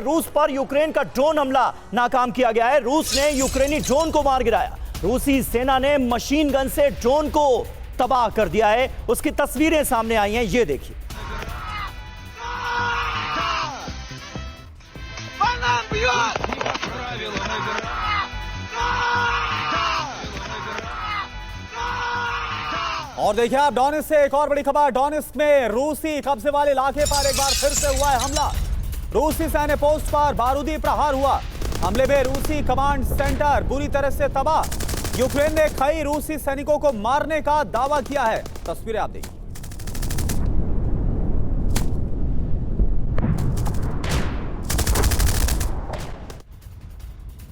रूस पर यूक्रेन का ड्रोन हमला नाकाम किया गया है। रूस ने यूक्रेनी ड्रोन को मार गिराया। रूसी सेना ने मशीन गन से ड्रोन को तबाह कर दिया है। उसकी तस्वीरें सामने आई हैं, ये देखिए। और देखिए आप डोनेट्स्क से एक और बड़ी खबर। डोनेट्स्क में रूसी कब्जे वाले इलाके पर एक बार फिर से हुआ है हमला। रूसी सैन्य पोस्ट पर बारूदी प्रहार हुआ। हमले में रूसी कमांड सेंटर बुरी तरह से तबाह। यूक्रेन ने कई रूसी सैनिकों को मारने का दावा किया है। तस्वीरें आप देखिए।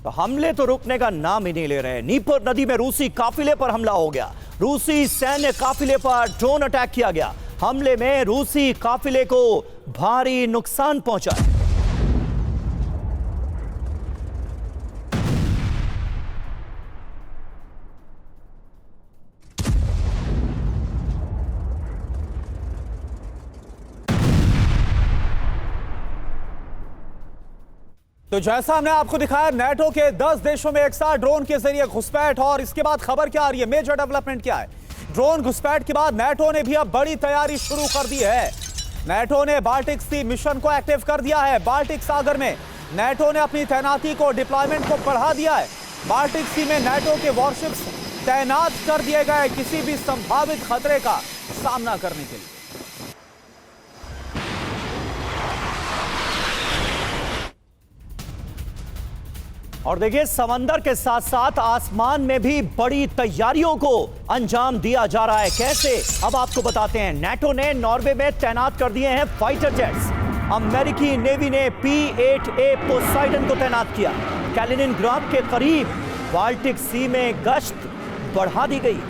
तो हमले तो रुकने का नाम ही नहीं ले रहे। नीपर नदी में रूसी काफिले पर हमला हो गया। रूसी सैन्य काफिले पर ड्रोन अटैक किया गया। हमले में रूसी काफिले को भारी नुकसान पहुंचा। तो जैसा हमने आपको दिखाया, नेटो के 10 देशों में एक साथ ड्रोन के जरिए घुसपैठ। और इसके बाद खबर क्या आ रही है, मेजर डेवलपमेंट क्या है? ड्रोन घुसपैठ के बाद नेटो ने भी अब बड़ी तैयारी शुरू कर दी है। नेटो ने बाल्टिक सी मिशन को एक्टिव कर दिया है। बाल्टिक सागर में नेटो ने अपनी तैनाती को, डिप्लॉयमेंट को बढ़ा दिया है। बाल्टिक सी में नेटो के वॉरशिप्स तैनात कर दिए गए किसी भी संभावित खतरे का सामना करने के लिए। और देखिए, समंदर के साथ साथ आसमान में भी बड़ी तैयारियों को अंजाम दिया जा रहा है। कैसे, अब आपको बताते हैं। नेटो ने नॉर्वे में तैनात कर दिए हैं फाइटर जेट्स। अमेरिकी नेवी ने P-8A पोसाइडन को तैनात किया। कैलिनिनग्राड के करीब बाल्टिक सी में गश्त बढ़ा दी गई।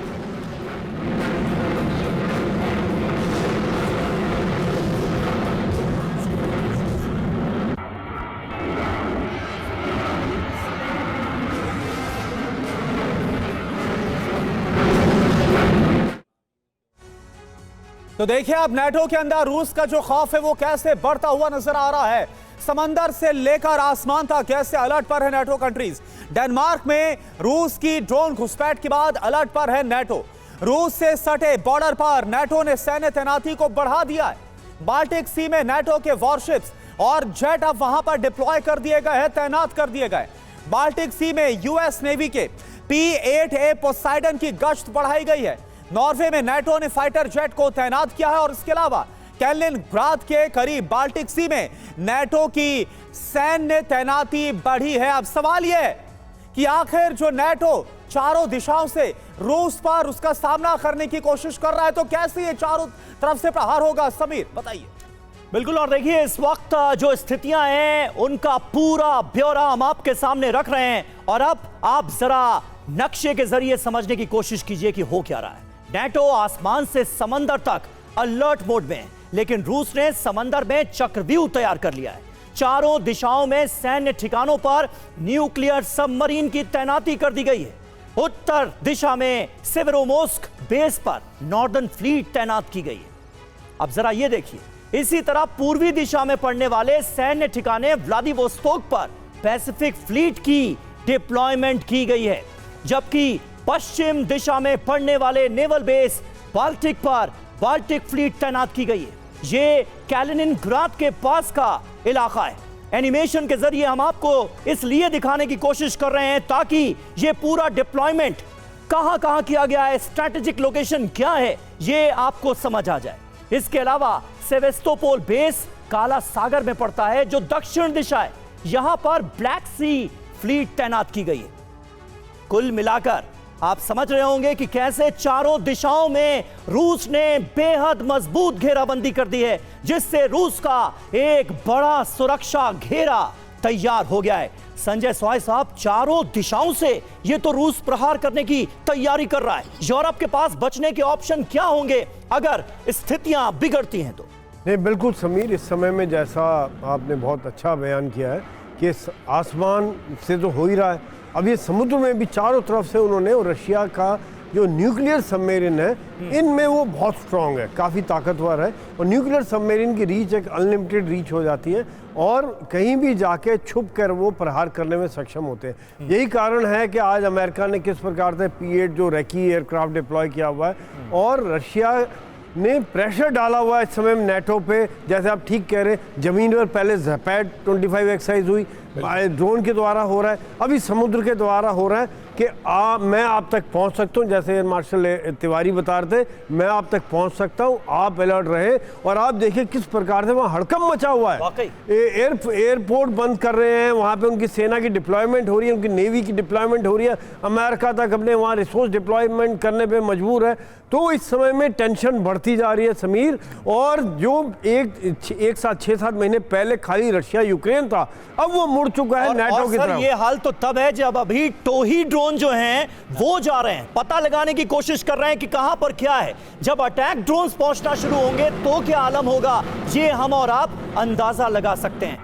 तो देखिए अब नेटो के अंदर रूस का जो खौफ है वो कैसे बढ़ता हुआ नजर आ रहा है। समंदर से लेकर आसमान तक कैसे अलर्ट पर है नेटो कंट्रीज। डेनमार्क में रूस की ड्रोन घुसपैठ के बाद अलर्ट पर है नेटो। रूस से सटे बॉर्डर पर नेटो ने सैन्य तैनाती को बढ़ा दिया है। बाल्टिक सी में नेटो के वॉरशिप्स और जेट अब वहां पर डिप्लॉय कर दिए गए हैं, तैनात कर दिए गए। बाल्टिक सी में यूएस नेवी के P-8A पोसाइडन की गश्त बढ़ाई गई है। नॉर्वे में नेटो ने फाइटर जेट को तैनात किया है। और इसके अलावा कैलिनिनग्राड के करीब बाल्टिक सी में नेटो की सैन्य तैनाती बढ़ी है। अब सवाल यह है कि आखिर जो नेटो चारों दिशाओं से रूस पर उसका सामना करने की कोशिश कर रहा है, तो कैसे ये चारों तरफ से प्रहार होगा? समीर बताइए। बिल्कुल, और देखिए इस वक्त जो स्थितियां हैं उनका पूरा ब्यौरा हम आपके सामने रख रहे हैं। और अब आप जरा नक्शे के जरिए समझने की कोशिश कीजिए कि हो क्या रहा है। नेटो आसमान से समंदर तक अलर्ट मोड में है, लेकिन रूस ने समंदर में चक्रव्यूह तैयार कर लिया है। चारों दिशाओं में सैन्य ठिकानों पर न्यूक्लियर सबमरीन की तैनाती कर दी गई है। उत्तर दिशा में सेवेरोमोर्स्क बेस पर नॉर्दर्न फ्लीट तैनात की गई है। अब जरा ये देखिए, इसी तरह पूर्वी दिशा में पड़ने वाले सैन्य ठिकाने व्लादिवोस्तोक पर पैसिफिक फ्लीट की डिप्लॉयमेंट की गई है, जबकि पश्चिम दिशा में पड़ने वाले नेवल बेस बाल्टिक पर बाल्टिक फ्लीट तैनात की गई है। ये कैलिनिनग्राड के पास का इलाका है। एनिमेशन के जरिए हम आपको इसलिए दिखाने की कोशिश कर रहे हैं ताकि ये पूरा डिप्लॉयमेंट कहां कहां किया गया है, स्ट्रैटेजिक लोकेशन क्या है, ये आपको समझ आ जाए। इसके अलावा सेवेस्तोपोल बेस काला सागर में पड़ता है, जो दक्षिण दिशा है। यहां पर ब्लैक सी फ्लीट तैनात की गई है। कुल मिलाकर आप समझ रहे होंगे कि कैसे चारों दिशाओं में रूस ने बेहद मजबूत घेराबंदी कर दी है, जिससे रूस का एक बड़ा सुरक्षा घेरा तैयार हो गया है। संजय सॉय साहब, चारों दिशाओं से ये तो रूस प्रहार करने की तैयारी कर रहा है। यूरोप के पास बचने के ऑप्शन क्या होंगे अगर स्थितियां बिगड़ती हैं तो? नहीं, बिल्कुल समीर, इस समय में जैसा आपने बहुत अच्छा बयान किया है कि आसमान से तो हो ही रहा है, अब ये समुद्र में भी चारों तरफ से उन्होंने रशिया का जो न्यूक्लियर सबमरीन है इनमें वो बहुत स्ट्रांग है, काफ़ी ताकतवर है। और न्यूक्लियर सबमरीन की रीच एक अनलिमिटेड रीच हो जाती है और कहीं भी जाके छुप कर वो प्रहार करने में सक्षम होते हैं। यही कारण है कि आज अमेरिका ने किस प्रकार से P-8 जो रैकी एयरक्राफ्ट डिप्लॉय किया हुआ है और रशिया ने प्रेशर डाला हुआ है इस समय नेटो पे। जैसे आप ठीक कह रहे हैं, जमीन पर पहले ज़ैपैड 25 एक्सरसाइज हुई, ड्रोन के द्वारा हो रहा है, अभी समुद्र के द्वारा हो रहा है कि मैं आप तक पहुंच सकता हूं। जैसे मार्शल तिवारी बता रहे थे, मैं आप तक पहुंच सकता हूं, आप अलर्ट रहे। और आप देखिए किस प्रकार से वहां हड़कंप मचा हुआ है। एयरपोर्ट बंद कर रहे हैं, वहां पे उनकी सेना की डिप्लॉयमेंट हो रही है, उनकी नेवी की डिप्लॉयमेंट हो रही है। अमेरिका तक अपने वहां रिसोर्स डिप्लॉयमेंट करने पे मजबूर है। तो इस समय में टेंशन बढ़ती जा रही है समीर। और जो एक साथ 6-7 महीने पहले खाली रशिया यूक्रेन था, अब वो मुड़ चुका है नेटो की तरफ। ये हाल तो तब है जब अभी टोही ड्रोन जो हैं वो जा रहे हैं, पता लगाने की कोशिश कर रहे हैं कि कहां पर क्या है। जब अटैक ड्रोन्स पहुंचना शुरू होंगे तो क्या आलम होगा, ये हम और आप अंदाजा लगा सकते हैं।